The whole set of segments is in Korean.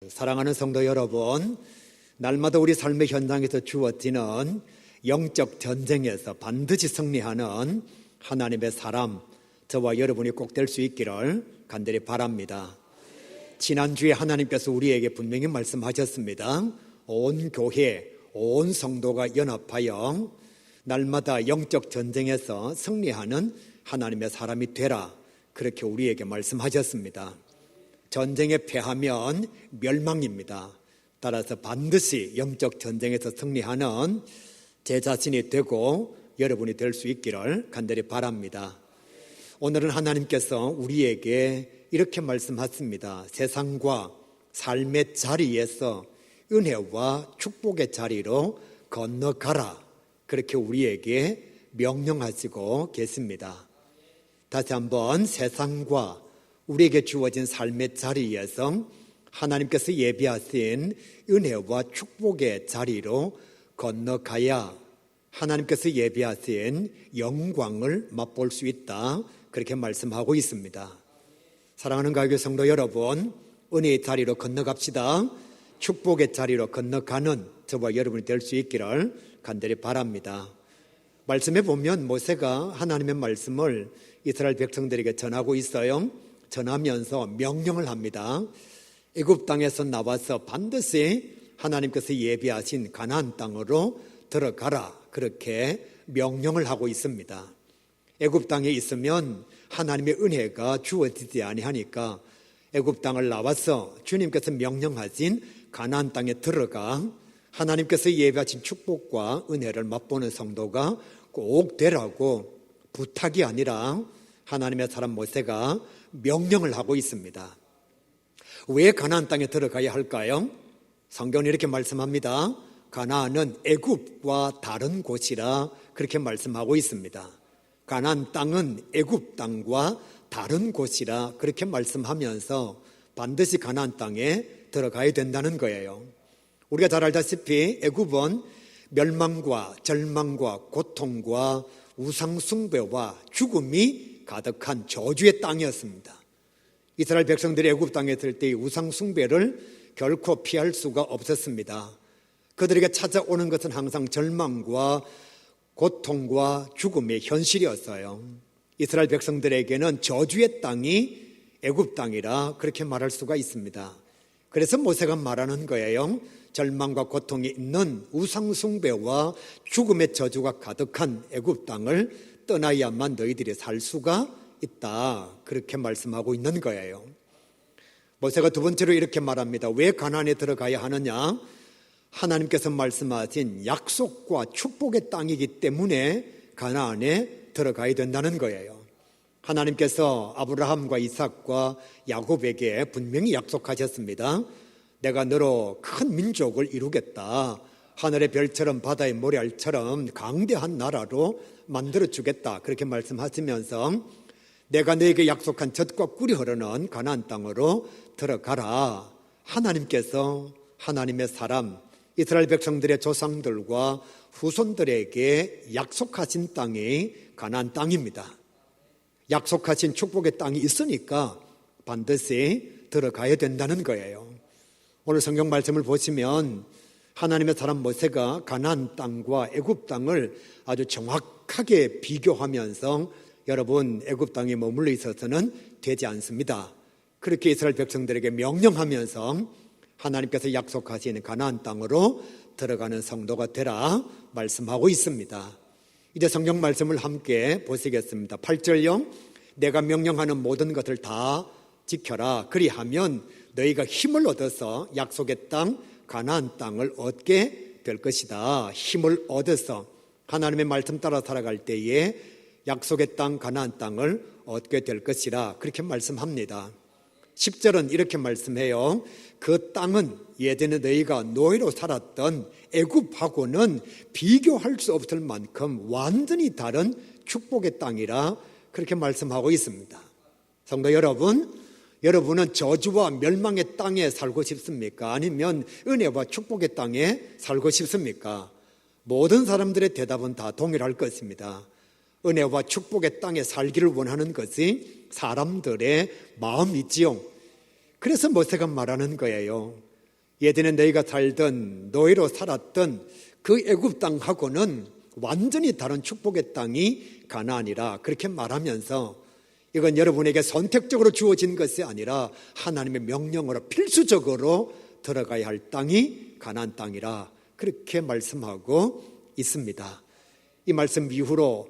사랑하는 성도 여러분, 날마다 우리 삶의 현장에서 주어지는 영적 전쟁에서 반드시 승리하는 하나님의 사람, 저와 여러분이 꼭 될 수 있기를 간절히 바랍니다. 지난주에 하나님께서 우리에게 분명히 말씀하셨습니다. 온 교회, 온 성도가 연합하여 날마다 영적 전쟁에서 승리하는 하나님의 사람이 되라, 그렇게 우리에게 말씀하셨습니다. 전쟁에 패하면 멸망입니다. 따라서 반드시 영적 전쟁에서 승리하는 제 자신이 되고 여러분이 될 수 있기를 간절히 바랍니다. 오늘은 하나님께서 우리에게 이렇게 말씀하십니다. 세상과 삶의 자리에서 은혜와 축복의 자리로 건너가라, 그렇게 우리에게 명령하시고 계십니다. 다시 한번, 세상과 우리에게 주어진 삶의 자리에서 하나님께서 예비하신 은혜와 축복의 자리로 건너가야 하나님께서 예비하신 영광을 맛볼 수 있다, 그렇게 말씀하고 있습니다. 사랑하는 가교회 성도 여러분, 은혜의 자리로 건너갑시다. 축복의 자리로 건너가는 저와 여러분이 될 수 있기를 간절히 바랍니다. 말씀에 보면 모세가 하나님의 말씀을 이스라엘 백성들에게 전하고 있어요. 전하면서 명령을 합니다. 애굽 땅에서 나와서 반드시 하나님께서 예비하신 가나안 땅으로 들어가라, 그렇게 명령을 하고 있습니다. 애굽 땅에 있으면 하나님의 은혜가 주어지지 아니하니까 애굽 땅을 나와서 주님께서 명령하신 가나안 땅에 들어가 하나님께서 예비하신 축복과 은혜를 맛보는 성도가 꼭 되라고 부탁이 아니라 하나님의 사람 모세가 명령을 하고 있습니다. 왜 가나안 땅에 들어가야 할까요? 성경은 이렇게 말씀합니다. 가나안은 애굽과 다른 곳이라, 그렇게 말씀하고 있습니다. 가나안 땅은 애굽 땅과 다른 곳이라, 그렇게 말씀하면서 반드시 가나안 땅에 들어가야 된다는 거예요. 우리가 잘 알다시피 애굽은 멸망과 절망과 고통과 우상 숭배와 죽음이 가득한 저주의 땅이었습니다. 이스라엘 백성들이 애굽 땅에 있을 때의 우상 숭배를 결코 피할 수가 없었습니다. 그들에게 찾아오는 것은 항상 절망과 고통과 죽음의 현실이었어요. 이스라엘 백성들에게는 저주의 땅이 애굽 땅이라 그렇게 말할 수가 있습니다. 그래서 모세가 말하는 거예요. 절망과 고통이 있는 우상 숭배와 죽음의 저주가 가득한 애굽 땅을 떠나야만 너희들이 살 수가 있다, 그렇게 말씀하고 있는 거예요. 모세가 두 번째로 이렇게 말합니다. 왜 가나안에 들어가야 하느냐? 하나님께서 말씀하신 약속과 축복의 땅이기 때문에 가나안에 들어가야 된다는 거예요. 하나님께서 아브라함과 이삭과 야곱에게 분명히 약속하셨습니다. 내가 너로 큰 민족을 이루겠다. 하늘의 별처럼 바다의 모래알처럼 강대한 나라로 만들어주겠다, 그렇게 말씀하시면서 내가 너에게 약속한 젖과 꿀이 흐르는 가나안 땅으로 들어가라. 하나님께서 하나님의 사람 이스라엘 백성들의 조상들과 후손들에게 약속하신 땅이 가나안 땅입니다. 약속하신 축복의 땅이 있으니까 반드시 들어가야 된다는 거예요. 오늘 성경 말씀을 보시면 하나님의 사람 모세가 가나안 땅과 애굽 땅을 아주 정확하게 비교하면서 여러분, 애굽 땅에 머물러 있어서는 되지 않습니다. 그렇게 이스라엘 백성들에게 명령하면서 하나님께서 약속하신 가나안 땅으로 들어가는 성도가 되라 말씀하고 있습니다. 이제 성경 말씀을 함께 보시겠습니다. 8절요. 내가 명령하는 모든 것을 다 지켜라. 그리하면 너희가 힘을 얻어서 약속의 땅 가나안 땅을 얻게 될 것이다. 힘을 얻어서 하나님의 말씀 따라 살아갈 때에 약속의 땅 가나안 땅을 얻게 될 것이라, 그렇게 말씀합니다. 10절은 이렇게 말씀해요. 그 땅은 예전에 너희가 노예로 살았던 애굽하고는 비교할 수 없을 만큼 완전히 다른 축복의 땅이라, 그렇게 말씀하고 있습니다. 성도 여러분, 여러분은 저주와 멸망의 땅에 살고 싶습니까? 아니면 은혜와 축복의 땅에 살고 싶습니까? 모든 사람들의 대답은 다 동일할 것입니다. 은혜와 축복의 땅에 살기를 원하는 것이 사람들의 마음이지요. 그래서 모세가 말하는 거예요. 예전에 너희가 살던 노예로 살았던 그 애굽 땅하고는 완전히 다른 축복의 땅이 가나안이라 그렇게 말하면서 이건 여러분에게 선택적으로 주어진 것이 아니라 하나님의 명령으로 필수적으로 들어가야 할 땅이 가나안 땅이라 그렇게 말씀하고 있습니다. 이 말씀 이후로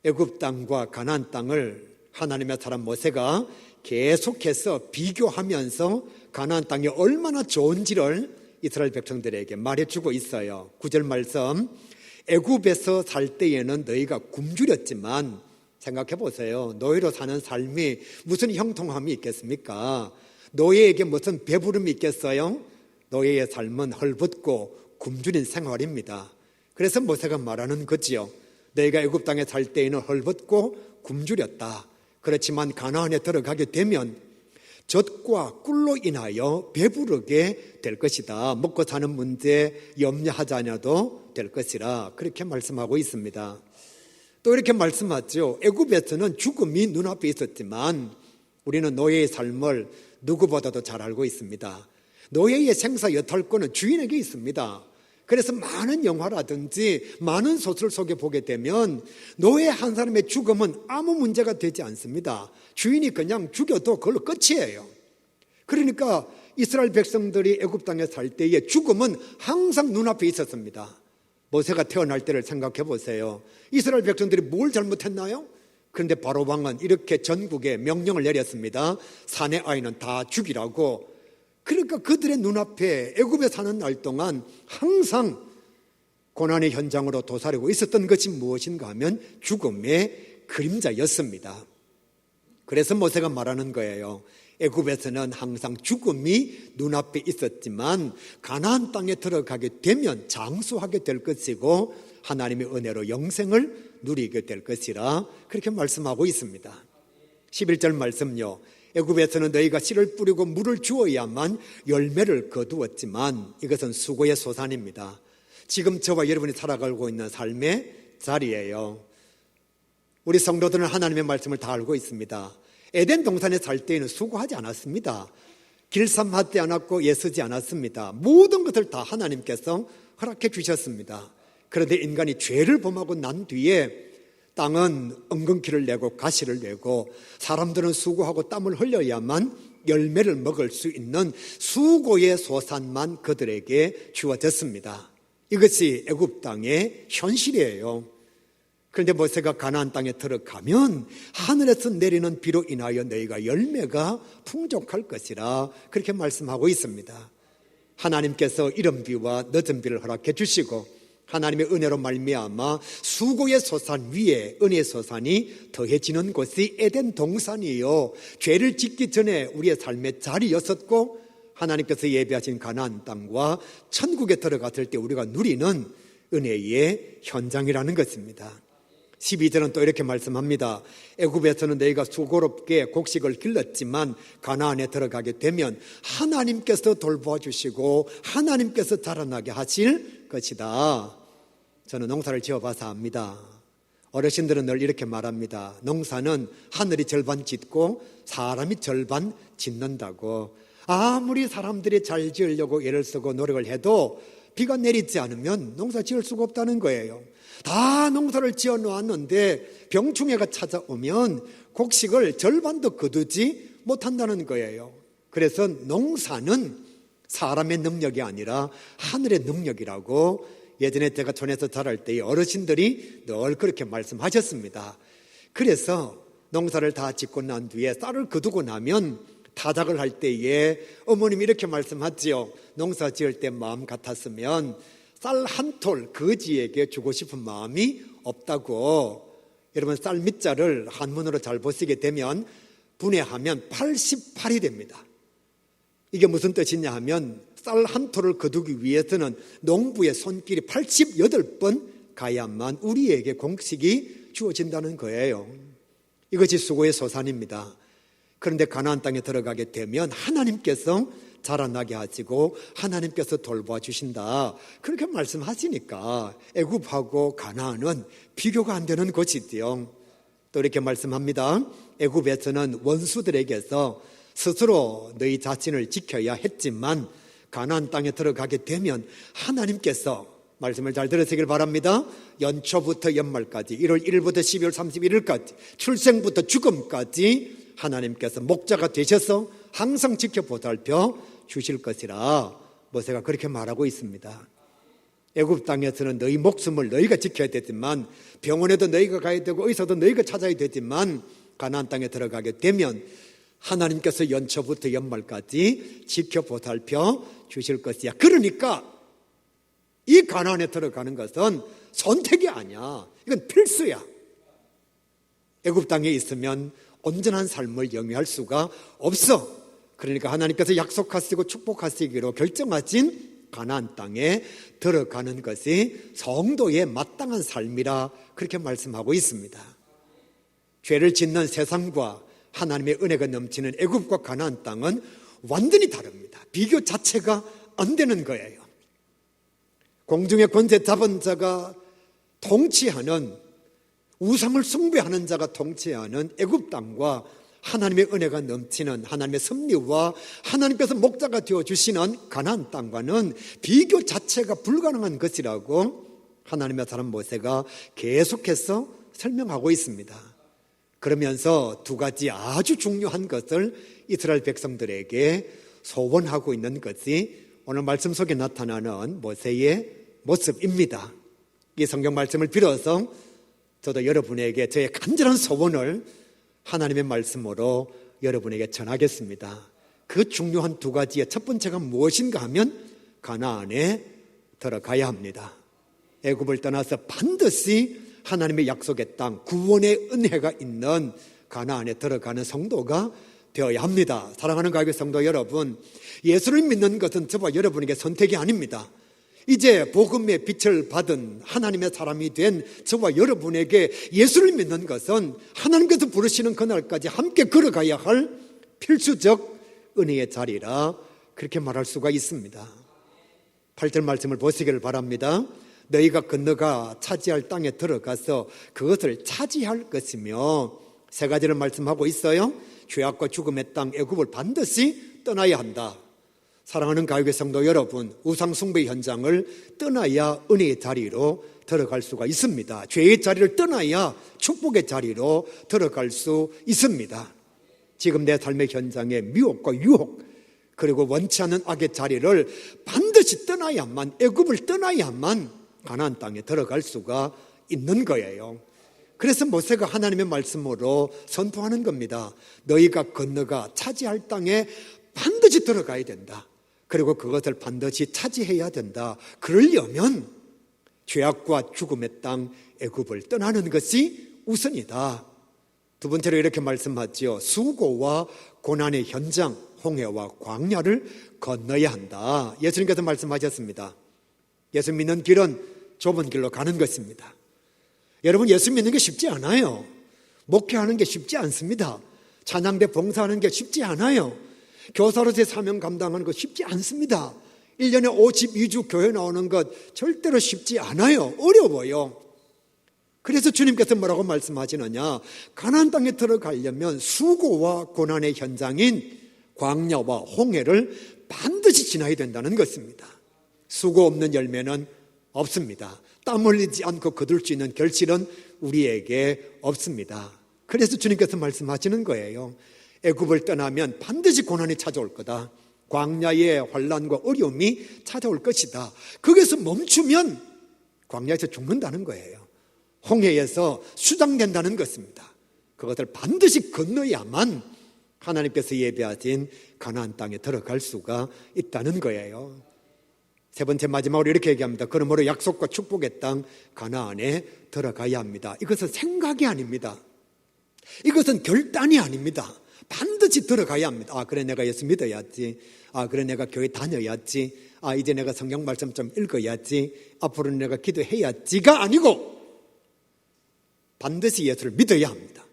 애굽 땅과 가나안 땅을 하나님의 사람 모세가 계속해서 비교하면서 가나안 땅이 얼마나 좋은지를 이스라엘 백성들에게 말해주고 있어요. 9절 말씀, 애굽에서 살 때에는 너희가 굶주렸지만, 생각해 보세요. 노예로 사는 삶이 무슨 형통함이 있겠습니까? 노예에게 무슨 배부름이 있겠어요? 노예의 삶은 헐벗고 굶주린 생활입니다. 그래서 모세가 말하는 거지요. 너희가 애굽 땅에 살 때에는 헐벗고 굶주렸다. 그렇지만 가나안에 들어가게 되면 젖과 꿀로 인하여 배부르게 될 것이다. 먹고 사는 문제 염려하지 않아도 될 것이라 그렇게 말씀하고 있습니다. 또 이렇게 말씀하죠. 애굽에서는 죽음이 눈앞에 있었지만 우리는 노예의 삶을 누구보다도 잘 알고 있습니다. 노예의 생사 여탈권은 주인에게 있습니다. 그래서 많은 영화라든지 많은 소설 속에 보게 되면 노예 한 사람의 죽음은 아무 문제가 되지 않습니다. 주인이 그냥 죽여도 그걸로 끝이에요. 그러니까 이스라엘 백성들이 애굽 땅에 살 때에 죽음은 항상 눈앞에 있었습니다. 모세가 태어날 때를 생각해 보세요. 이스라엘 백성들이 뭘 잘못했나요? 그런데 바로 왕은 이렇게 전국에 명령을 내렸습니다. 사내 아이는 다 죽이라고. 그러니까 그들의 눈앞에 애굽에 사는 날 동안 항상 고난의 현장으로 도사리고 있었던 것이 무엇인가 하면 죽음의 그림자였습니다. 그래서 모세가 말하는 거예요. 애굽에서는 항상 죽음이 눈앞에 있었지만 가나안 땅에 들어가게 되면 장수하게 될 것이고 하나님의 은혜로 영생을 누리게 될 것이라 그렇게 말씀하고 있습니다. 11절 말씀요. 애굽에서는 너희가 씨를 뿌리고 물을 주어야만 열매를 거두었지만 이것은 수고의 소산입니다. 지금 저와 여러분이 살아가고 있는 삶의 자리예요. 우리 성도들은 하나님의 말씀을 다 알고 있습니다. 에덴 동산에 살 때에는 수고하지 않았습니다. 길쌈하지 않았고 애쓰지 않았습니다. 모든 것을 다 하나님께서 허락해 주셨습니다. 그런데 인간이 죄를 범하고 난 뒤에 땅은 엉겅퀴를 내고 가시를 내고 사람들은 수고하고 땀을 흘려야만 열매를 먹을 수 있는 수고의 소산만 그들에게 주어졌습니다. 이것이 애굽 땅의 현실이에요. 그런데 모세가 가나안 땅에 들어가면 하늘에서 내리는 비로 인하여 너희가 열매가 풍족할 것이라 그렇게 말씀하고 있습니다. 하나님께서 이른 비와 늦은 비를 허락해 주시고 하나님의 은혜로 말미암아 수고의 소산 위에 은혜의 소산이 더해지는 곳이 에덴 동산이요, 죄를 짓기 전에 우리의 삶의 자리였었고 하나님께서 예비하신 가나안 땅과 천국에 들어갔을 때 우리가 누리는 은혜의 현장이라는 것입니다. 12절은 또 이렇게 말씀합니다. 애굽에서는 너희가 수고롭게 곡식을 길렀지만 가나안에 들어가게 되면 하나님께서 돌보아 주시고 하나님께서 자라나게 하실 것이다. 저는 농사를 지어봐서 압니다. 어르신들은 늘 이렇게 말합니다. 농사는 하늘이 절반 짓고 사람이 절반 짓는다고. 아무리 사람들이 잘 지으려고 애를 쓰고 노력을 해도 비가 내리지 않으면 농사 지을 수가 없다는 거예요. 다 농사를 지어 놓았는데 병충해가 찾아오면 곡식을 절반도 거두지 못한다는 거예요. 그래서 농사는 사람의 능력이 아니라 하늘의 능력이라고 예전에 제가 촌에서 자랄 때 어르신들이 늘 그렇게 말씀하셨습니다. 그래서 농사를 다 짓고 난 뒤에 쌀을 거두고 나면 타작을 할 때에 어머님이 이렇게 말씀하지요. 농사 지을 때 마음 같았으면 쌀 한 톨 거지에게 주고 싶은 마음이 없다고. 여러분 쌀 밑자를 한문으로 잘 보시게 되면 분해하면 88이 됩니다. 이게 무슨 뜻이냐 하면 쌀 한 톨을 거두기 위해서는 농부의 손길이 88번 가야만 우리에게 곡식이 주어진다는 거예요. 이것이 수고의 소산입니다. 그런데 가나안 땅에 들어가게 되면 하나님께서 자라나게 하시고 하나님께서 돌보아 주신다. 그렇게 말씀하시니까 애굽하고 가나안은 비교가 안 되는 곳이지요. 또 이렇게 말씀합니다. 애굽에서는 원수들에게서 스스로 너희 자신을 지켜야 했지만 가나안 땅에 들어가게 되면 하나님께서, 말씀을 잘 들으시길 바랍니다, 연초부터 연말까지 1월 1일부터 12월 31일까지 출생부터 죽음까지 하나님께서 목자가 되셔서 항상 지켜보살펴 주실 것이라 모세가 그렇게 말하고 있습니다. 애굽 땅에서는 너희 목숨을 너희가 지켜야 되지만, 병원에도 너희가 가야 되고 의사도 너희가 찾아야 되지만, 가나안 땅에 들어가게 되면 하나님께서 연초부터 연말까지 지켜보살펴 주실 것이야. 그러니까 이 가나안에 들어가는 것은 선택이 아니야. 이건 필수야. 애굽 땅에 있으면 온전한 삶을 영위할 수가 없어. 그러니까 하나님께서 약속하시고 축복하시기로 결정하신 가나안 땅에 들어가는 것이 성도의 마땅한 삶이라 그렇게 말씀하고 있습니다. 죄를 짓는 세상과 하나님의 은혜가 넘치는 애굽과 가나안 땅은 완전히 다릅니다. 비교 자체가 안 되는 거예요. 공중의 권세 잡은 자가 통치하는, 우상을 숭배하는 자가 통치하는 애굽 땅과 하나님의 은혜가 넘치는 하나님의 섭리와 하나님께서 목자가 되어주시는 가나안 땅과는 비교 자체가 불가능한 것이라고 하나님의 사람 모세가 계속해서 설명하고 있습니다. 그러면서 두 가지 아주 중요한 것을 이스라엘 백성들에게 소원하고 있는 것이 오늘 말씀 속에 나타나는 모세의 모습입니다. 이 성경 말씀을 빌어서 저도 여러분에게 저의 간절한 소원을 하나님의 말씀으로 여러분에게 전하겠습니다. 그 중요한 두 가지의 첫 번째가 무엇인가 하면 가나안에 들어가야 합니다. 애굽을 떠나서 반드시 하나님의 약속의 땅, 구원의 은혜가 있는 가나안에 들어가는 성도가 되어야 합니다. 사랑하는 가교회 성도 여러분, 예수를 믿는 것은 저와 여러분에게 선택이 아닙니다. 이제 복음의 빛을 받은 하나님의 사람이 된 저와 여러분에게 예수를 믿는 것은 하나님께서 부르시는 그날까지 함께 걸어가야 할 필수적 은혜의 자리라 그렇게 말할 수가 있습니다. 8절 말씀을 보시기를 바랍니다. 너희가 건너가 차지할 땅에 들어가서 그것을 차지할 것이며, 세 가지를 말씀하고 있어요. 죄악과 죽음의 땅 애굽을 반드시 떠나야 한다. 사랑하는 가요계 성도 여러분, 우상 숭배 현장을 떠나야 은혜의 자리로 들어갈 수가 있습니다. 죄의 자리를 떠나야 축복의 자리로 들어갈 수 있습니다. 지금 내 삶의 현장에 미혹과 유혹, 그리고 원치 않는 악의 자리를 반드시 떠나야만, 애굽을 떠나야만 가나안 땅에 들어갈 수가 있는 거예요. 그래서 모세가 하나님의 말씀으로 선포하는 겁니다. 너희가 건너가 차지할 땅에 반드시 들어가야 된다. 그리고 그것을 반드시 차지해야 된다. 그러려면 죄악과 죽음의 땅 애굽을 떠나는 것이 우선이다. 두 번째로 이렇게 말씀하죠. 수고와 고난의 현장, 홍해와 광야를 건너야 한다. 예수님께서 말씀하셨습니다. 예수 믿는 길은 좁은 길로 가는 것입니다. 여러분, 예수 믿는 게 쉽지 않아요. 목회하는 게 쉽지 않습니다. 찬양대 봉사하는 게 쉽지 않아요. 교사로서의 사명 감당하는 거 쉽지 않습니다. 1년에 52주 교회 나오는 것 절대로 쉽지 않아요. 어려워요. 그래서 주님께서 뭐라고 말씀하시느냐, 가나안 땅에 들어가려면 수고와 고난의 현장인 광야와 홍해를 반드시 지나야 된다는 것입니다. 수고 없는 열매는 없습니다. 땀 흘리지 않고 거둘 수 있는 결실은 우리에게 없습니다. 그래서 주님께서 말씀하시는 거예요. 애굽을 떠나면 반드시 고난이 찾아올 거다. 광야의 환난과 어려움이 찾아올 것이다. 거기서 멈추면 광야에서 죽는다는 거예요. 홍해에서 수장된다는 것입니다. 그것을 반드시 건너야만 하나님께서 예비하신 가나안 땅에 들어갈 수가 있다는 거예요. 세 번째, 마지막으로 이렇게 얘기합니다. 그러므로 약속과 축복의 땅 가나안에 들어가야 합니다. 이것은 생각이 아닙니다. 이것은 결단이 아닙니다. 반드시 들어가야 합니다. 그래 내가 예수 믿어야지. 그래 내가 교회 다녀야지. 이제 내가 성경 말씀 좀 읽어야지. 앞으로는 내가 기도해야지가 아니고 반드시 예수를 믿어야 합니다.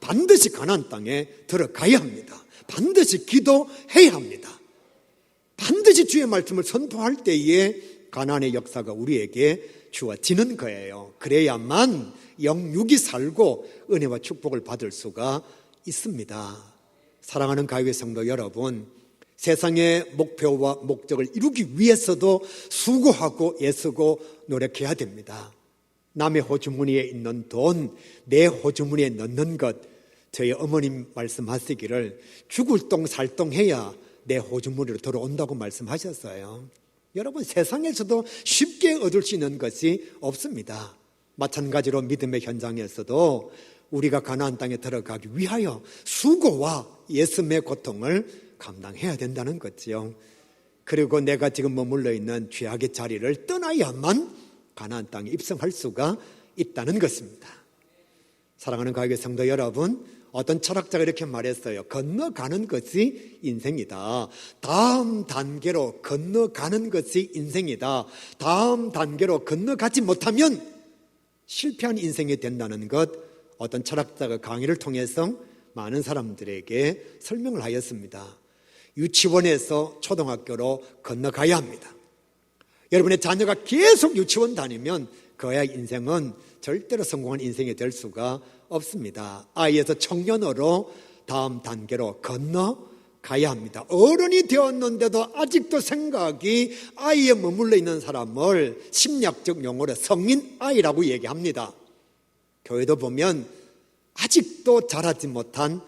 반드시 가나안 땅에 들어가야 합니다. 반드시 기도해야 합니다. 반드시 주의 말씀을 선포할 때에 가나안의 역사가 우리에게 주어지는 거예요. 그래야만 영육이 살고 은혜와 축복을 받을 수가 있습니다. 사랑하는 가요계 성도 여러분, 세상의 목표와 목적을 이루기 위해서도 수고하고 애쓰고 노력해야 됩니다. 남의 호주머니에 있는 돈, 내 호주머니에 넣는 것, 저희 어머님 말씀하시기를 죽을 똥 살똥해야 내 호주머니로 들어온다고 말씀하셨어요. 여러분, 세상에서도 쉽게 얻을 수 있는 것이 없습니다. 마찬가지로 믿음의 현장에서도 우리가 가나안 땅에 들어가기 위하여 수고와 예수의 고통을 감당해야 된다는 거지요. 그리고 내가 지금 머물러 있는 죄악의 자리를 떠나야만 가나안 땅에 입성할 수가 있다는 것입니다. 사랑하는 가요교회 성도 여러분, 어떤 철학자가 이렇게 말했어요. 건너가는 것이 인생이다. 다음 단계로 건너가는 것이 인생이다. 다음 단계로 건너가지 못하면 실패한 인생이 된다는 것, 어떤 철학자가 강의를 통해서 많은 사람들에게 설명을 하였습니다. 유치원에서 초등학교로 건너가야 합니다. 여러분의 자녀가 계속 유치원 다니면 그의 인생은 절대로 성공한 인생이 될 수가 없습니다. 아이에서 청년으로 다음 단계로 건너가야 합니다. 어른이 되었는데도 아직도 생각이 아이에 머물러 있는 사람을 심리학적 용어로 성인 아이라고 얘기합니다. 교회도 보면 아직도 자라지 못한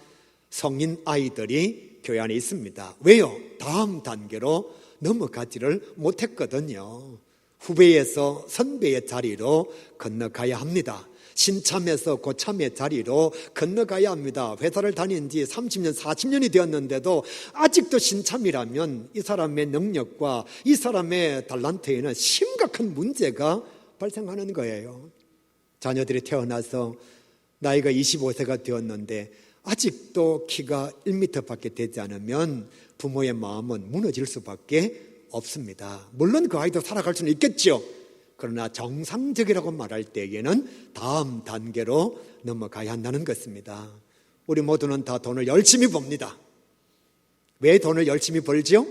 성인 아이들이 교회 안에 있습니다. 왜요? 다음 단계로 넘어가지를 못했거든요. 후배에서 선배의 자리로 건너가야 합니다. 신참에서 고참의 자리로 건너가야 합니다. 회사를 다닌 지 30년, 40년이 되었는데도 아직도 신참이라면 이 사람의 능력과 이 사람의 달란트에는 심각한 문제가 발생하는 거예요. 자녀들이 태어나서 나이가 25세가 되었는데 아직도 키가 1m밖에 되지 않으면 부모의 마음은 무너질 수밖에 없습니다. 물론 그 아이도 살아갈 수는 있겠죠. 그러나 정상적이라고 말할 때에는 다음 단계로 넘어가야 한다는 것입니다. 우리 모두는 다 돈을 열심히 법니다. 왜 돈을 열심히 벌죠?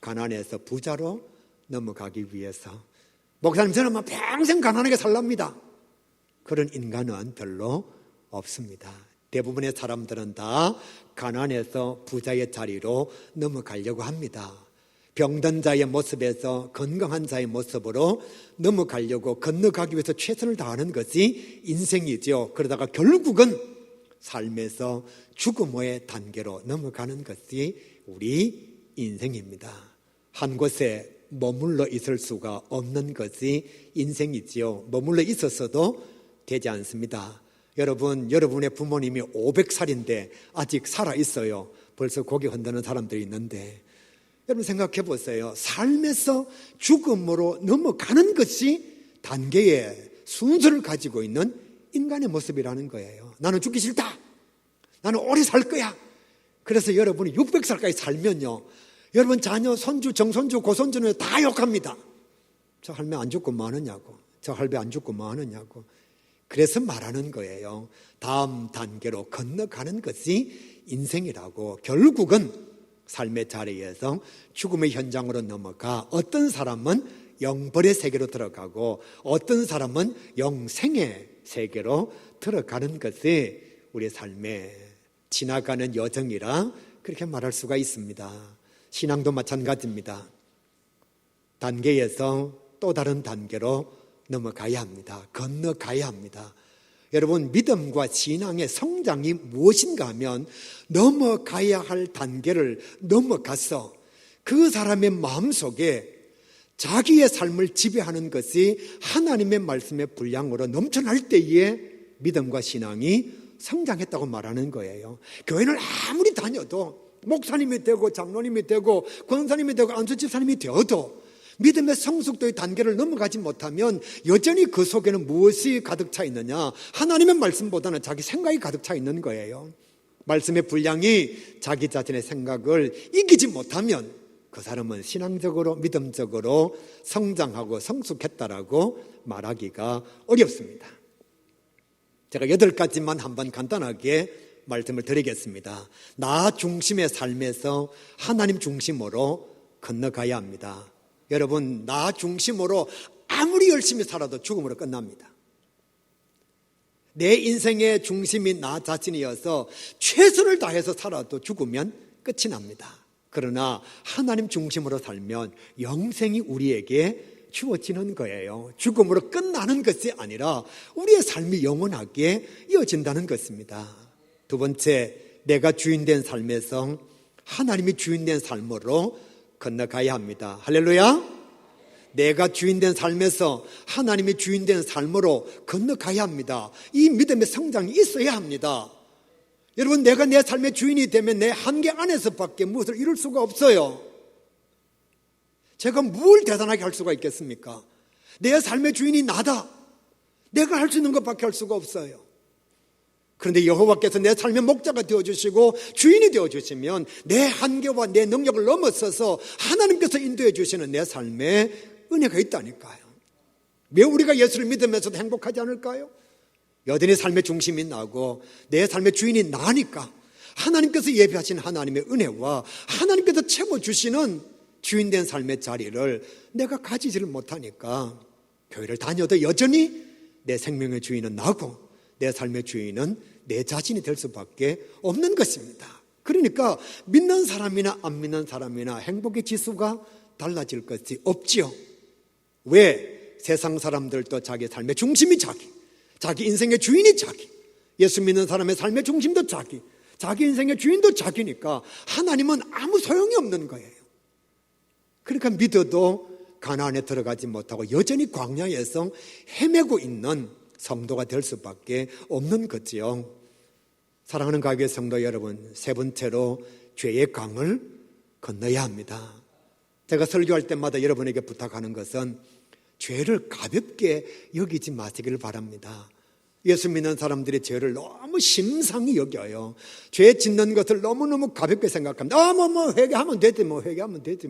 가난해서 부자로 넘어가기 위해서. 목사님, 저는 평생 가난하게 살랍니다. 그런 인간은 별로 없습니다. 대부분의 사람들은 다 가난해서 부자의 자리로 넘어가려고 합니다. 병든 자의 모습에서 건강한 자의 모습으로 넘어가려고 건너가기 위해서 최선을 다하는 것이 인생이죠. 그러다가 결국은 삶에서 죽음의 단계로 넘어가는 것이 우리 인생입니다. 한 곳에 머물러 있을 수가 없는 것이 인생이지요. 머물러 있었어도 되지 않습니다. 여러분, 여러분의 부모님이 500살인데 아직 살아있어요. 벌써 고개 흔드는 사람들이 있는데, 여러분 생각해 보세요. 삶에서 죽음으로 넘어가는 것이 단계의 순서를 가지고 있는 인간의 모습이라는 거예요. 나는 죽기 싫다. 나는 오래 살 거야. 그래서 여러분이 600살까지 살면요, 여러분 자녀, 손주, 정손주, 고손주는 다 욕합니다. 저 할매 안 죽고 뭐 하느냐고. 저 할배 안 죽고 뭐 하느냐고. 그래서 말하는 거예요. 다음 단계로 건너가는 것이 인생이라고. 결국은 삶의 자리에서 죽음의 현장으로 넘어가 어떤 사람은 영벌의 세계로 들어가고 어떤 사람은 영생의 세계로 들어가는 것이 우리 삶의 지나가는 여정이라 그렇게 말할 수가 있습니다. 신앙도 마찬가지입니다. 단계에서 또 다른 단계로 넘어가야 합니다. 건너가야 합니다. 여러분, 믿음과 신앙의 성장이 무엇인가 하면 넘어가야 할 단계를 넘어가서 그 사람의 마음속에 자기의 삶을 지배하는 것이 하나님의 말씀의 분량으로 넘쳐날 때에 믿음과 신앙이 성장했다고 말하는 거예요. 교회를 아무리 다녀도 목사님이 되고 장로님이 되고 권사님이 되고 안수집사님이 되어도 믿음의 성숙도의 단계를 넘어가지 못하면 여전히 그 속에는 무엇이 가득 차 있느냐? 하나님의 말씀보다는 자기 생각이 가득 차 있는 거예요. 말씀의 분량이 자기 자신의 생각을 이기지 못하면 그 사람은 신앙적으로 믿음적으로 성장하고 성숙했다라고 말하기가 어렵습니다. 제가 8가지만 한번 간단하게 말씀을 드리겠습니다. 나 중심의 삶에서 하나님 중심으로 건너가야 합니다. 여러분, 나 중심으로 아무리 열심히 살아도 죽음으로 끝납니다. 내 인생의 중심이 나 자신이어서 최선을 다해서 살아도 죽으면 끝이 납니다. 그러나 하나님 중심으로 살면 영생이 우리에게 주어지는 거예요. 죽음으로 끝나는 것이 아니라 우리의 삶이 영원하게 이어진다는 것입니다. 두 번째, 내가 주인된 삶에서 하나님이 주인된 삶으로 건너가야 합니다. 할렐루야. 내가 주인된 삶에서 하나님이 주인된 삶으로 건너가야 합니다. 이 믿음의 성장이 있어야 합니다. 여러분, 내가 내 삶의 주인이 되면 내 한계 안에서밖에 무엇을 이룰 수가 없어요. 제가 뭘 대단하게 할 수가 있겠습니까? 내 삶의 주인이 나다. 내가 할 수 있는 것밖에 할 수가 없어요. 그런데 여호와께서 내 삶의 목자가 되어주시고 주인이 되어주시면 내 한계와 내 능력을 넘어서서 하나님께서 인도해 주시는 내 삶에 은혜가 있다니까요. 왜 우리가 예수를 믿으면서도 행복하지 않을까요? 여전히 삶의 중심이 나고 내 삶의 주인이 나니까 하나님께서 예비하신 하나님의 은혜와 하나님께서 채워주시는 주인된 삶의 자리를 내가 가지지를 못하니까 교회를 다녀도 여전히 내 생명의 주인은 나고 내 삶의 주인은 내 자신이 될 수밖에 없는 것입니다. 그러니까 믿는 사람이나 안 믿는 사람이나 행복의 지수가 달라질 것이 없지요. 왜? 세상 사람들도 자기 삶의 중심이 자기 인생의 주인이 자기, 예수 믿는 사람의 삶의 중심도 자기 인생의 주인도 자기니까 하나님은 아무 소용이 없는 거예요. 그러니까 믿어도 가나안에 들어가지 못하고 여전히 광야에서 헤매고 있는 성도가 될 수밖에 없는 거지요. 사랑하는 가교회 성도 여러분, 세 번째로 죄의 강을 건너야 합니다. 제가 설교할 때마다 여러분에게 부탁하는 것은 죄를 가볍게 여기지 마시기를 바랍니다. 예수 믿는 사람들이 죄를 너무 심상히 여겨요. 죄 짓는 것을 너무너무 가볍게 생각합니다. 회개하면 되지 회개하면 되지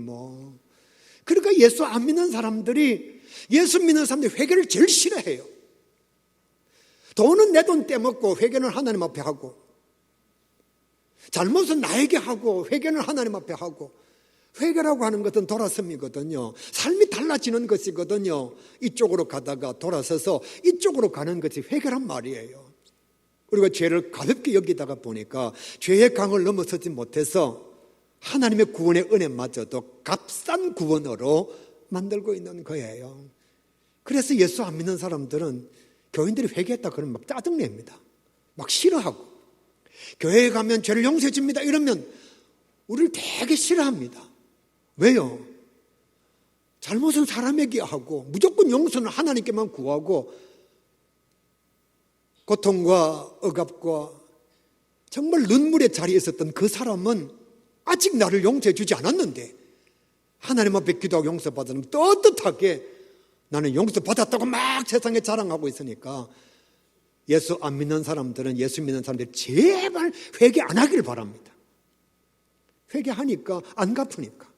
그러니까 예수 안 믿는 사람들이 예수 믿는 사람들이 회개를 제일 싫어해요. 돈은 내 돈 떼먹고 회개는 하나님 앞에 하고, 잘못은 나에게 하고 회개는 하나님 앞에 하고, 회개라고 하는 것은 돌아섬이거든요. 삶이 달라지는 것이거든요. 이쪽으로 가다가 돌아서서 이쪽으로 가는 것이 회개란 말이에요. 우리가 죄를 가볍게 여기다가 보니까 죄의 강을 넘어서지 못해서 하나님의 구원의 은혜마저도 값싼 구원으로 만들고 있는 거예요. 그래서 예수 안 믿는 사람들은 교인들이 회개했다 그러면 막 짜증냅니다. 막 싫어하고, 교회에 가면 죄를 용서해 줍니다 이러면 우리를 되게 싫어합니다. 왜요? 잘못은 사람에게 하고 무조건 용서는 하나님께만 구하고 고통과 억압과 정말 눈물의 자리에 있었던 그 사람은 아직 나를 용서해 주지 않았는데 하나님 앞에 기도하고 용서받으면 떳떳하게 나는 용서받았다고 막 세상에 자랑하고 있으니까 예수 안 믿는 사람들은 예수 믿는 사람들이 제발 회개 안 하기를 바랍니다. 회개하니까 안 갚으니까.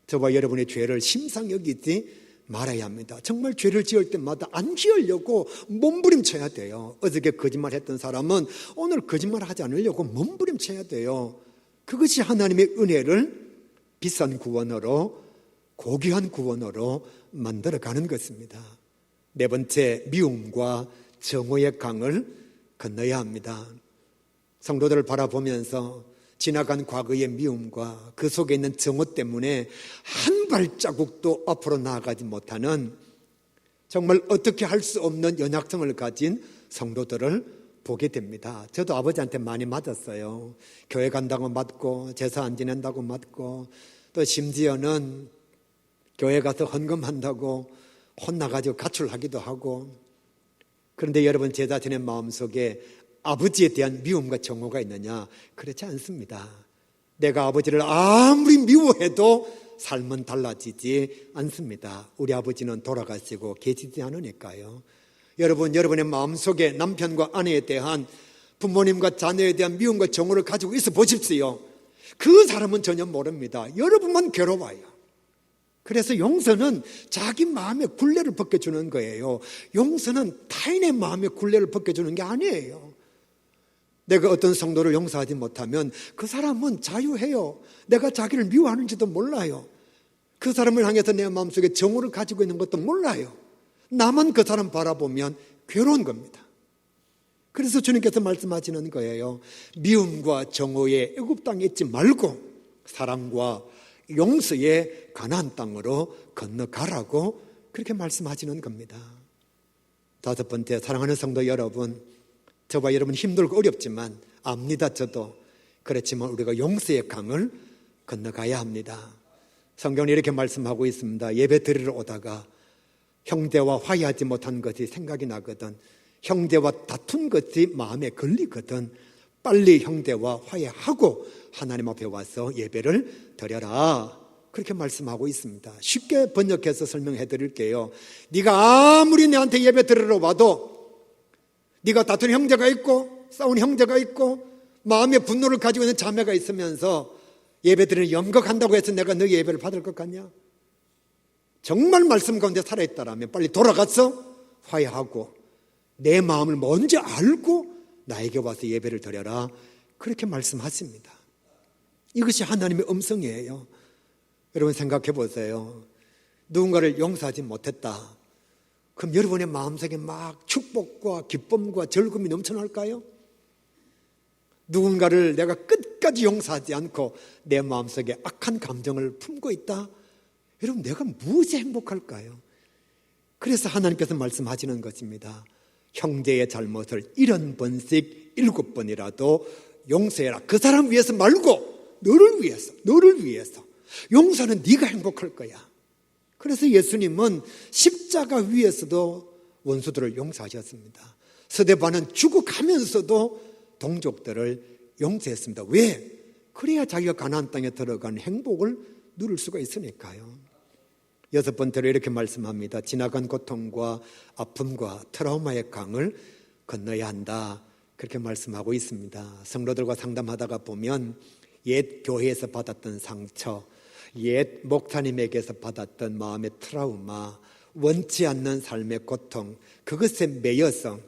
저와 여러분의 죄를 심상 여기지 말아야 합니다. 정말 죄를 지을 때마다 안 지으려고 몸부림쳐야 돼요. 어저께 거짓말했던 사람은 오늘 거짓말하지 않으려고 몸부림쳐야 돼요. 그것이 하나님의 은혜를 비싼 구원으로, 고귀한 구원으로 만들어가는 것입니다. 네 번째, 미움과 정오의 강을 건너야 합니다. 성도들을 바라보면서 지나간 과거의 미움과 그 속에 있는 정오 때문에 한 발자국도 앞으로 나아가지 못하는 정말 어떻게 할 수 없는 연약성을 가진 성도들을 보게 됩니다. 저도 아버지한테 많이 맞았어요. 교회 간다고 맞고 제사 안 지낸다고 맞고 또 심지어는 교회 가서 헌금한다고 혼나가지고 가출하기도 하고. 그런데 여러분, 제 자신의 마음속에 아버지에 대한 미움과 정오가 있느냐? 그렇지 않습니다. 내가 아버지를 아무리 미워해도 삶은 달라지지 않습니다. 우리 아버지는 돌아가시고 계시지 않으니까요. 여러분, 여러분의 마음속에 남편과 아내에 대한, 부모님과 자녀에 대한 미움과 정오를 가지고 있어 보십시오. 그 사람은 전혀 모릅니다. 여러분만 괴로워요. 그래서 용서는 자기 마음의 굴레를 벗겨주는 거예요. 용서는 타인의 마음의 굴레를 벗겨주는 게 아니에요. 내가 어떤 성도를 용서하지 못하면 그 사람은 자유해요. 내가 자기를 미워하는지도 몰라요. 그 사람을 향해서 내 마음속에 정오를 가지고 있는 것도 몰라요. 나만 그 사람 바라보면 괴로운 겁니다. 그래서 주님께서 말씀하시는 거예요. 미움과 정오에 애굽 땅에 있지 말고 사랑과 용서의 가나안 땅으로 건너가라고 그렇게 말씀하시는 겁니다. 다섯 번째, 사랑하는 성도 여러분, 저와 여러분 힘들고 어렵지만 압니다. 저도. 그렇지만 우리가 용서의 강을 건너가야 합니다. 성경은 이렇게 말씀하고 있습니다. 예배 드리러 오다가 형제와 화해하지 못한 것이 생각이 나거든, 형제와 다툰 것이 마음에 걸리거든, 빨리 형제와 화해하고 하나님 앞에 와서 예배를 드려라. 그렇게 말씀하고 있습니다. 쉽게 번역해서 설명해 드릴게요. 네가 아무리 내한테 예배 드리러 와도 네가 다툰 형제가 있고 싸운 형제가 있고 마음의 분노를 가지고 있는 자매가 있으면서 예배 드리는 연극한다고 해서 내가 너희 예배를 받을 것 같냐? 정말 말씀 가운데 살아있다라면 빨리 돌아가서 화해하고 내 마음을 먼저 알고 나에게 와서 예배를 드려라. 그렇게 말씀하십니다. 이것이 하나님의 음성이에요. 여러분 생각해 보세요. 누군가를 용서하지 못했다. 그럼 여러분의 마음속에 막 축복과 기쁨과 즐거움이 넘쳐날까요? 누군가를 내가 끝까지 용서하지 않고 내 마음속에 악한 감정을 품고 있다. 여러분 내가 무엇이 행복할까요? 그래서 하나님께서 말씀하시는 것입니다. 형제의 잘못을 70번씩 7번이라도 용서해라. 그 사람 위해서 말고 너를 위해서. 용서는 네가 행복할 거야. 그래서 예수님은 십자가 위에서도 원수들을 용서하셨습니다. 스데반은 죽어가면서도 동족들을 용서했습니다. 왜? 그래야 자기가 가나안 땅에 들어간 행복을 누릴 수가 있으니까요. 여섯 번째로 이렇게 말씀합니다. 지나간 고통과 아픔과 트라우마의 강을 건너야 한다. 그렇게 말씀하고 있습니다. 성도들과 상담하다가 보면 옛 교회에서 받았던 상처, 옛 목사님에게서 받았던 마음의 트라우마, 원치 않는 삶의 고통, 그것에 매여서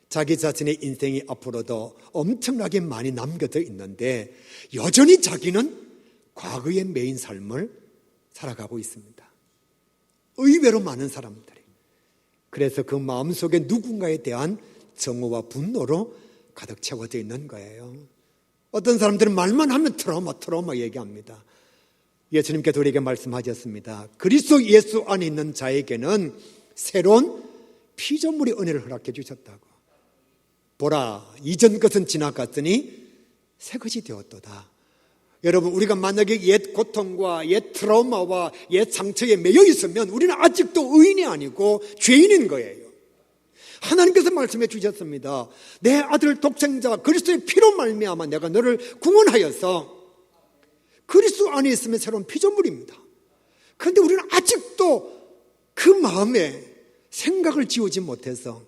자기 자신의 인생이 앞으로도 엄청나게 많이 남겨져 있는데 여전히 자기는 과거에 매인 삶을 살아가고 있습니다. 의외로 많은 사람들이. 그래서 그 마음속에 누군가에 대한 정오와 분노로 가득 채워져 있는 거예요. 어떤 사람들은 말만 하면 트라우마 얘기합니다. 예수님께서 우리에게 말씀하셨습니다. 그리스도 예수 안에 있는 자에게는 새로운 피조물의 은혜를 허락해 주셨다고. 보라, 이전 것은 지나갔으니 새 것이 되었도다. 여러분, 우리가 만약에 옛 고통과 옛 트라우마와 옛 상처에 매여 있으면 우리는 아직도 의인이 아니고 죄인인 거예요. 하나님께서 말씀해 주셨습니다. 내 아들 독생자 그리스도의 피로 말미암아 내가 너를 구원하여서, 그리스도 안에 있으면 새로운 피조물입니다. 그런데 우리는 아직도 그 마음에 생각을 지우지 못해서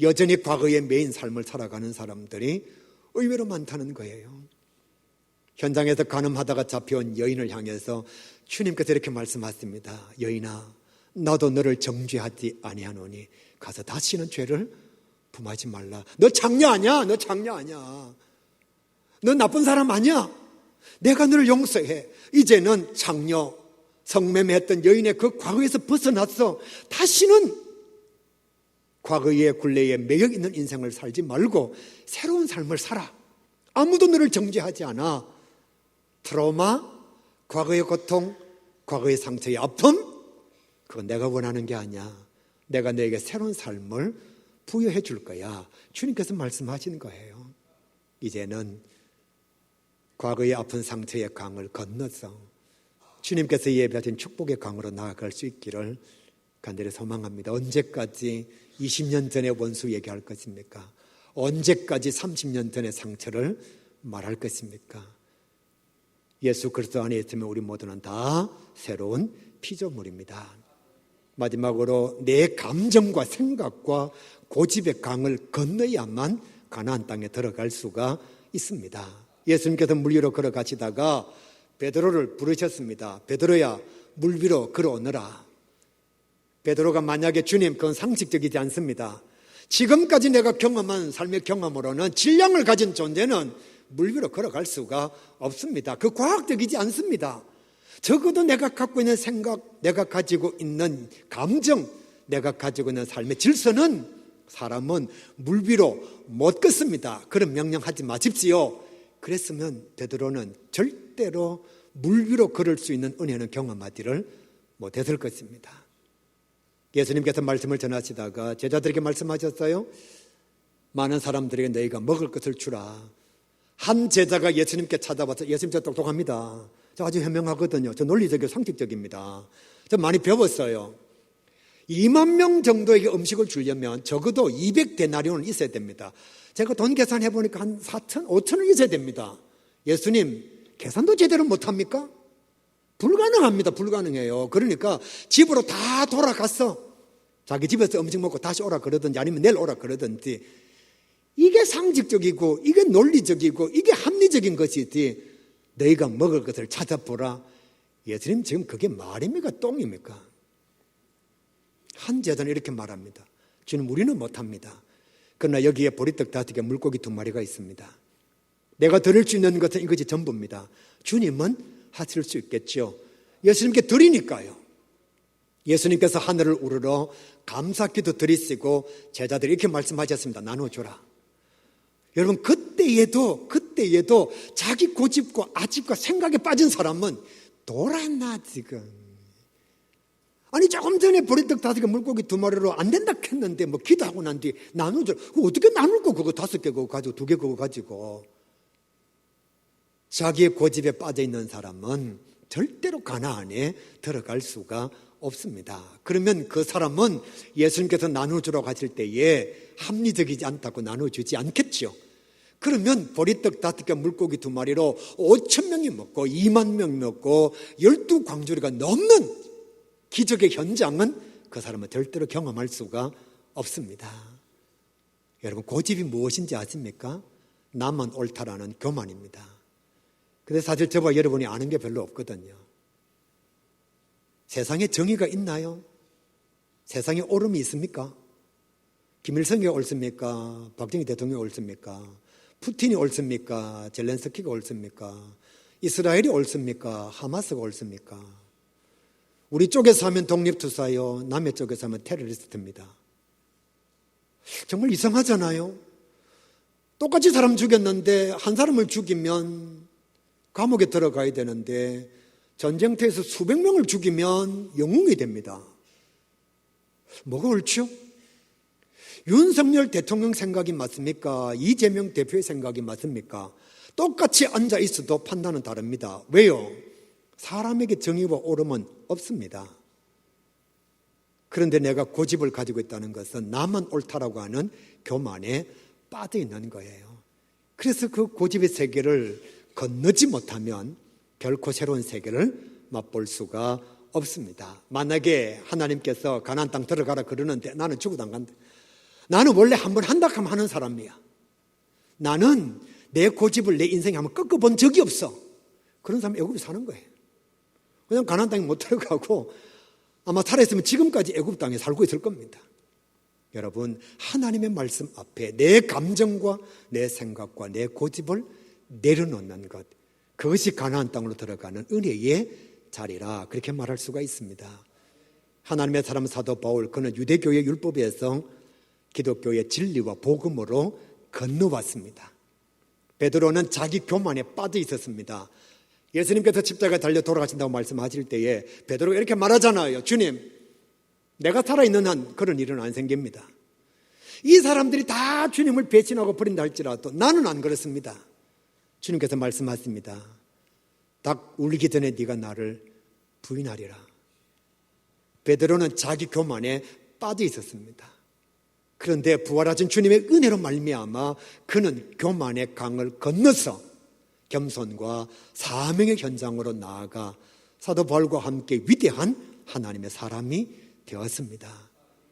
여전히 과거의 매인 삶을 살아가는 사람들이 의외로 많다는 거예요. 현장에서 간음하다가 잡혀온 여인을 향해서 주님께서 이렇게 말씀하십니다. 여인아, 나도 너를 정죄하지 아니하노니 가서 다시는 죄를 범하지 말라. 너 장녀 아니야? 너 나쁜 사람 아니야? 내가 너를 용서해. 이제는 장녀, 성매매했던 여인의 그 과거에서 벗어났어. 다시는 과거의 굴레에 매여 있는 인생을 살지 말고 새로운 삶을 살아. 아무도 너를 정죄하지 않아. 트라우마, 과거의 고통, 과거의 상처의 아픔, 그건 내가 원하는 게 아니야. 내가 너에게 새로운 삶을 부여해 줄 거야. 주님께서 말씀하신 거예요. 이제는 과거의 아픈 상처의 강을 건너서 주님께서 예배하신 축복의 강으로 나아갈 수 있기를 간절히 소망합니다. 언제까지 20년 전의 원수 얘기할 것입니까? 언제까지 30년 전의 상처를 말할 것입니까? 예수 그리스도 안에 있으면 우리 모두는 다 새로운 피조물입니다. 마지막으로 내 감정과 생각과 고집의 강을 건너야만 가나안 땅에 들어갈 수가 있습니다. 예수님께서 물 위로 걸어가시다가 베드로를 부르셨습니다. 베드로야, 물 위로 걸어오너라. 베드로가 만약에 주님, 그건 상식적이지 않습니다. 지금까지 내가 경험한 삶의 경험으로는 질량을 가진 존재는 물 위로 걸어갈 수가 없습니다. 그 과학적이지 않습니다. 적어도 내가 갖고 있는 생각, 내가 가지고 있는 감정, 내가 가지고 있는 삶의 질서는 사람은 물 위로 못 걷습니다. 그런 명령하지 마십시오. 그랬으면 베드로는 절대로 물 위로 걸을 수 있는 은혜는 경험하지를 못했을 것입니다. 예수님께서 말씀을 전하시다가 제자들에게 말씀하셨어요. 많은 사람들에게 너희가 먹을 것을 주라. 한 제자가 예수님께 찾아와서 예수님 저 똑똑합니다. 저 아주 현명하거든요. 저 논리적이고 상식적입니다. 저 많이 배웠어요. 2만 명 정도에게 음식을 주려면 적어도 200데나리온은 있어야 됩니다. 제가 돈 계산해 보니까 한 4천, 5천 원 있어야 됩니다. 예수님 계산도 제대로 못합니까? 불가능합니다. 불가능해요. 그러니까 집으로 다 돌아갔어. 자기 집에서 음식 먹고 다시 오라 그러든지 아니면 내일 오라 그러든지. 이게 상식적이고 이게 논리적이고 이게 합리적인 것이지 너희가 먹을 것을 찾아보라. 예수님 지금 그게 말입니까? 똥입니까? 한 제자는 이렇게 말합니다. 주님 우리는 못합니다. 그러나 여기에 보리떡 5개 물고기 2마리가 있습니다. 내가 드릴 수 있는 것은 이것이 전부입니다. 주님은 하실 수 있겠죠. 예수님께 드리니까요. 예수님께서 하늘을 우러러 감사기도 드리시고 제자들이 이렇게 말씀하셨습니다. 나눠줘라. 여러분 그때에도 자기 고집과 아집과 생각에 빠진 사람은 돌았나 지금. 아니 조금 전에 보리떡 5개 물고기 2마리로 안 된다 했는데 뭐 기도하고 난 뒤에 나눠줘. 어떻게 나눌 거 그거 5개 그거 가지고 2개 그거 가지고. 자기의 고집에 빠져 있는 사람은 절대로 가나안에 들어갈 수가 없습니다. 그러면 그 사람은 예수님께서 나눠주라고 하실 때에 합리적이지 않다고 나눠주지 않겠죠. 그러면 보리떡 5개 물고기 2마리로 5천 명이 먹고 2만 명이 먹고 12광주리가 넘는 기적의 현장은 그 사람은 절대로 경험할 수가 없습니다. 여러분 고집이 무엇인지 아십니까? 나만 옳다라는 교만입니다. 근데 사실 저와 여러분이 아는 게 별로 없거든요. 세상에 정의가 있나요? 세상에 옳음이 있습니까? 김일성이 옳습니까? 박정희 대통령이 옳습니까? 푸틴이 옳습니까? 젤렌스키가 옳습니까? 이스라엘이 옳습니까? 하마스가 옳습니까? 우리 쪽에서 하면 독립투사요, 남의 쪽에서 하면 테러리스트입니다. 정말 이상하잖아요. 똑같이 사람 죽였는데 한 사람을 죽이면 감옥에 들어가야 되는데 전쟁터에서 수백 명을 죽이면 영웅이 됩니다. 뭐가 옳죠? 윤석열 대통령 생각이 맞습니까? 이재명 대표의 생각이 맞습니까? 똑같이 앉아 있어도 판단은 다릅니다. 왜요? 사람에게 정의와 옳음은 없습니다. 그런데 내가 고집을 가지고 있다는 것은 나만 옳다라고 하는 교만에 빠져 있는 거예요. 그래서 그 고집의 세계를 건너지 못하면 결코 새로운 세계를 맛볼 수가 없습니다. 만약에 하나님께서 가나안 땅 들어가라 그러는데 나는 죽어도 안 간다. 나는 원래 한번 한다 하면 하는 사람이야. 나는 내 고집을 내 인생에 한번 꺾어본 적이 없어. 그런 사람이 애굽에 사는 거예요. 그냥 가나안 땅에 못 들어가고 아마 살아있으면 지금까지 애굽 땅에 살고 있을 겁니다. 여러분 하나님의 말씀 앞에 내 감정과 내 생각과 내 고집을 내려놓는 것, 그것이 가나안 땅으로 들어가는 은혜의 자리라 그렇게 말할 수가 있습니다. 하나님의 사람 사도 바울, 그는 유대교의 율법에서 기독교의 진리와 복음으로 건너왔습니다. 베드로는 자기 교만에 빠져 있었습니다. 예수님께서 십자가에 달려 돌아가신다고 말씀하실 때에 베드로가 이렇게 말하잖아요. 주님, 내가 살아있는 한 그런 일은 안 생깁니다. 이 사람들이 다 주님을 배신하고 버린다 할지라도 나는 안 그렇습니다. 주님께서 말씀하십니다. 닭 울리기 전에 네가 나를 부인하리라. 베드로는 자기 교만에 빠져 있었습니다. 그런데 부활하신 주님의 은혜로 말미암아 그는 교만의 강을 건너서 겸손과 사명의 현장으로 나아가 사도 바울과 함께 위대한 하나님의 사람이 되었습니다.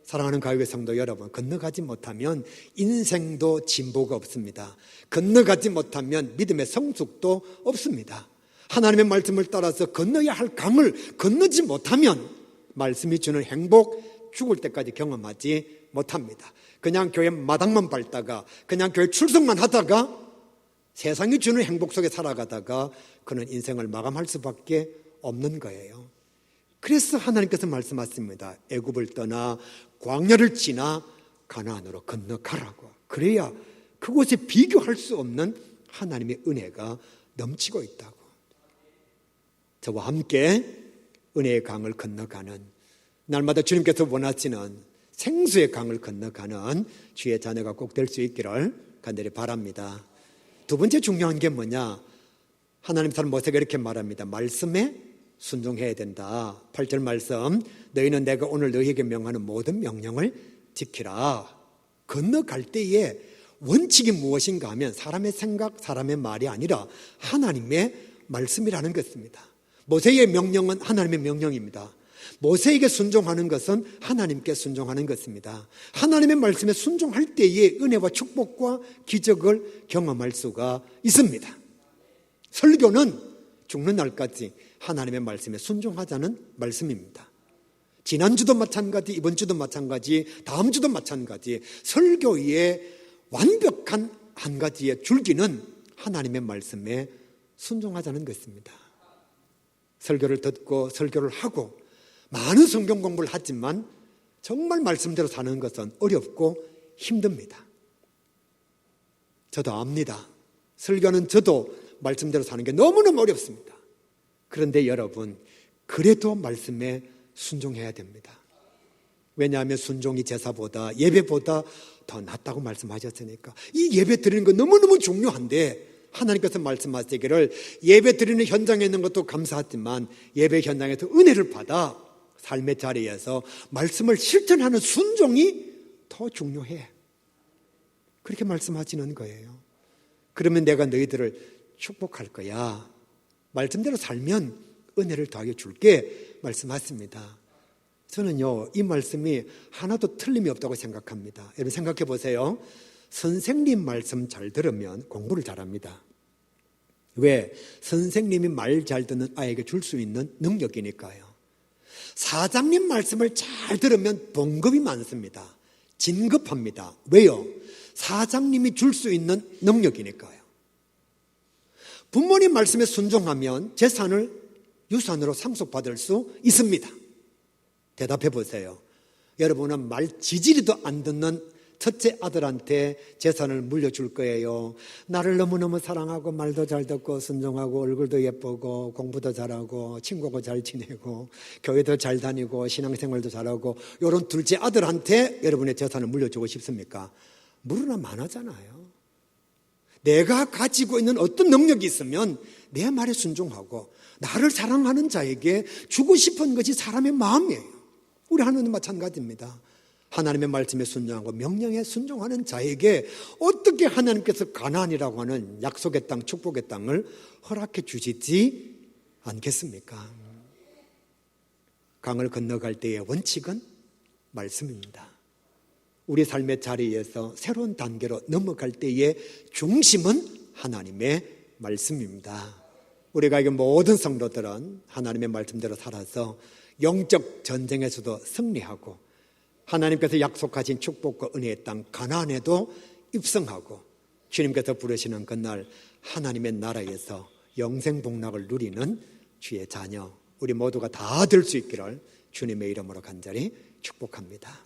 사랑하는 가요의 성도 여러분, 건너가지 못하면 인생도 진보가 없습니다. 건너가지 못하면 믿음의 성숙도 없습니다. 하나님의 말씀을 따라서 건너야 할 강을 건너지 못하면 말씀이 주는 행복, 죽을 때까지 경험하지 못합니다. 그냥 교회 마당만 밟다가 그냥 교회 출석만 하다가 세상이 주는 행복 속에 살아가다가 그는 인생을 마감할 수밖에 없는 거예요. 그래서 하나님께서 말씀하십니다. 애굽을 떠나 광야를 지나 가나안으로 건너가라고. 그래야 그곳에 비교할 수 없는 하나님의 은혜가 넘치고 있다고. 저와 함께 은혜의 강을 건너가는, 날마다 주님께서 원하시는 생수의 강을 건너가는 주의 자녀가 꼭 될 수 있기를 간절히 바랍니다. 두 번째 중요한 게 뭐냐? 하나님 사람 모세가 이렇게 말합니다. 말씀에 순종해야 된다. 8절 말씀, 너희는 내가 오늘 너희에게 명하는 모든 명령을 지키라. 건너갈 때에 원칙이 무엇인가 하면 사람의 생각, 사람의 말이 아니라 하나님의 말씀이라는 것입니다. 모세의 명령은 하나님의 명령입니다. 모세에게 순종하는 것은 하나님께 순종하는 것입니다. 하나님의 말씀에 순종할 때에 은혜와 축복과 기적을 경험할 수가 있습니다. 설교는 죽는 날까지 하나님의 말씀에 순종하자는 말씀입니다. 지난주도 마찬가지, 이번 주도 마찬가지, 다음 주도 마찬가지. 설교의 완벽한 한 가지의 줄기는 하나님의 말씀에 순종하자는 것입니다. 설교를 듣고 설교를 하고 많은 성경 공부를 하지만 정말 말씀대로 사는 것은 어렵고 힘듭니다. 저도 압니다. 설교는 저도 말씀대로 사는 게 너무너무 어렵습니다. 그런데 여러분, 그래도 말씀에 순종해야 됩니다. 왜냐하면 순종이 제사보다, 예배보다 더 낫다고 말씀하셨으니까. 이 예배 드리는 거 너무너무 중요한데 하나님께서 말씀하시기를 예배 드리는 현장에 있는 것도 감사하지만 예배 현장에서 은혜를 받아 삶의 자리에서 말씀을 실천하는 순종이 더 중요해. 그렇게 말씀하시는 거예요. 그러면 내가 너희들을 축복할 거야. 말씀대로 살면 은혜를 더하게 줄게 말씀하십니다. 저는요, 이 말씀이 하나도 틀림이 없다고 생각합니다. 여러분 생각해 보세요. 선생님 말씀 잘 들으면 공부를 잘합니다. 왜? 선생님이 말 잘 듣는 아이에게 줄 수 있는 능력이니까요. 사장님 말씀을 잘 들으면 봉급이 많습니다. 진급합니다. 왜요? 사장님이 줄 수 있는 능력이니까요. 부모님 말씀에 순종하면 재산을 유산으로 상속받을 수 있습니다. 대답해 보세요. 여러분은 말 지지리도 안 듣는 첫째 아들한테 재산을 물려줄 거예요. 나를 너무너무 사랑하고 말도 잘 듣고 순종하고 얼굴도 예쁘고 공부도 잘하고 친구하고 잘 지내고 교회도 잘 다니고 신앙생활도 잘하고 이런 둘째 아들한테 여러분의 재산을 물려주고 싶습니까? 물으나 만하잖아요. 내가 가지고 있는 어떤 능력이 있으면 내 말에 순종하고 나를 사랑하는 자에게 주고 싶은 것이 사람의 마음이에요. 우리 하나님도 마찬가지입니다. 하나님의 말씀에 순종하고 명령에 순종하는 자에게 어떻게 하나님께서 가나안이라고 하는 약속의 땅, 축복의 땅을 허락해 주시지 않겠습니까? 강을 건너갈 때의 원칙은 말씀입니다. 우리 삶의 자리에서 새로운 단계로 넘어갈 때의 중심은 하나님의 말씀입니다. 우리가 이 모든 성도들은 하나님의 말씀대로 살아서 영적 전쟁에서도 승리하고 하나님께서 약속하신 축복과 은혜의 땅 가나안에도 입성하고 주님께서 부르시는 그날 하나님의 나라에서 영생 복락을 누리는 주의 자녀 우리 모두가 다 될 수 있기를 주님의 이름으로 간절히 축복합니다.